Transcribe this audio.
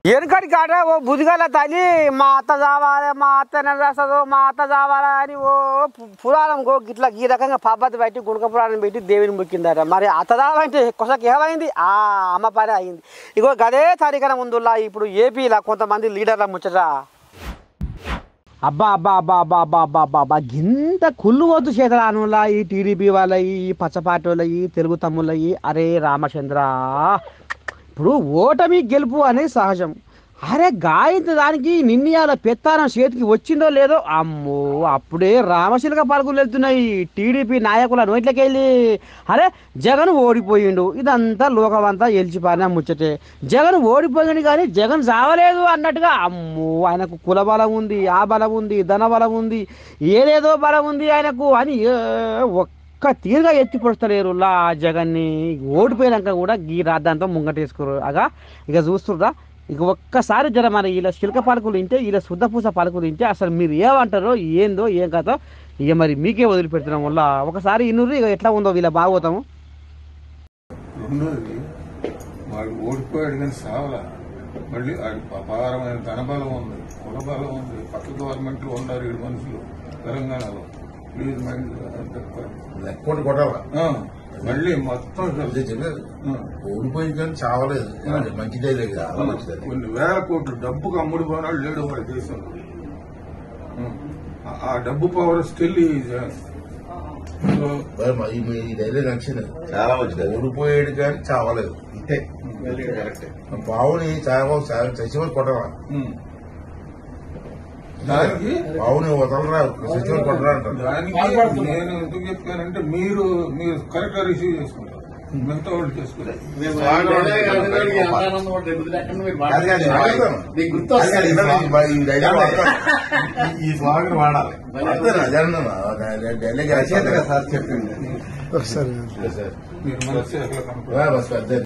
వెనకటి కాట ఓ బుదిగల తల్లి మా అత్త చావాలి, మా అత్త నెరవేస్తుందో, మా అత్త చావాలా అని ఓ పురాణం ఇట్లా ఈ రకంగా పద్ధతి పెట్టి గుణక పురాణం పెట్టి దేవుని మొక్కిందట. మరి అత్త చావాలంటే కొసకి ఏమైంది? అమ్మ పని అయింది. ఇగో గదే తారీఖున ముందులా ఇప్పుడు ఏపీలో కొంతమంది లీడర్ల ముచ్చట. అబ్బా అబ్బా అబ్బా అబ్బా అబ్బా అబ్బా అబ్బా అబ్బా గింత కుళ్ళు వద్దు చేతలానులా ఈ టీడీపీ వాళ్ళయి, పచ్చపాటి వాళ్ళయి, తెలుగు తమ్ముళ్ళయి. అరే రామచంద్ర, ఇప్పుడు ఓటమి గెలుపు అనేది సహజం. అరే గాయంత దానికి నిన్నయాల పెత్తానం చేతికి వచ్చిందో లేదో అమ్మో అప్పుడే రామశిలక పలుకులు వెళ్తున్నాయి టీడీపీ నాయకుల నోట్లకెళ్ళి. అరే జగన్ ఓడిపోయిండు, ఇదంతా లోకమంతా ఎలిచిపోయినా ముచ్చటే. జగన్ ఓడిపోయింది కానీ జగన్ చావలేదు అన్నట్టుగా అమ్మో ఆయనకు కుల బలం ఉంది, ఆ బలం ఉంది, ధన బలం ఉంది, ఏదేదో బలం ఉంది ఆయనకు అని ఒక్క తీరుగా ఎత్తి పొడుస్తలేరు లా జగన్ని. ఓడిపోయినాక కూడా ఈ రాద్దాంతో ముంగటేసుకోరు. ఇక చూస్తుర్రా. ఇక ఒక్కసారి జర మరి ఇలా శిల్క పలుకులు తింటే, ఇలా శుద్ధపూస పలుకులు తింటే అసలు మీరు ఏమంటారో ఏందో ఏం కథో ఇక మరి మీకే వదిలిపెడుతున్నాం వల్ల ఒకసారి ఇన్నుర్రు. ఇక ఎట్లా ఉందో వీళ్ళ బాగోతాము. వాడు ఓడిపోయాడు కానీ సావలా. మళ్ళీ అపారమైన ధనబలం ఉంది, కులబలం ఉంది, పక్క గవర్నమెంట్లు ఉన్నారు 7 మనుషులు తెలంగాణలో. ప్లీజ్ మైండ్ లెక్కోటి కొట్టాలా మళ్ళీ మొత్తం ఓడిపోయి కానీ చావలేదు. మంచిదే లేదు, చాలా మంచిదే. కొన్ని వేల కోట్లు డబ్బుకు అమ్ముడు పోనాడు లేడు వాడి దేశంలో. ఆ డబ్బు పవర్ స్టిల్ ఈ డైలాగ్ నచ్చింది, చాలా మంచిది. ఓడిపోయాడు కానీ చావలేదు, ఇంతే కరెక్ట్. పావుని చచ్చిపోయి కొట్టరా, దానికి పావుని వదలరా, చచ్చిపోయి కొట్టరా అంటారు. దానికి నేను ఎందుకు చెప్పానంటే మీరు కరెక్ట్ గా రిసీవ్ చేసుకుంటారు, మిగతా వాళ్ళు చేసుకుంటారు. ఈ స్వాగతం వాడాలి, డైలాగ్ రచయితగా సార్ చెప్పింది. మీరు మనసు ఎట్లా కనపడాలి.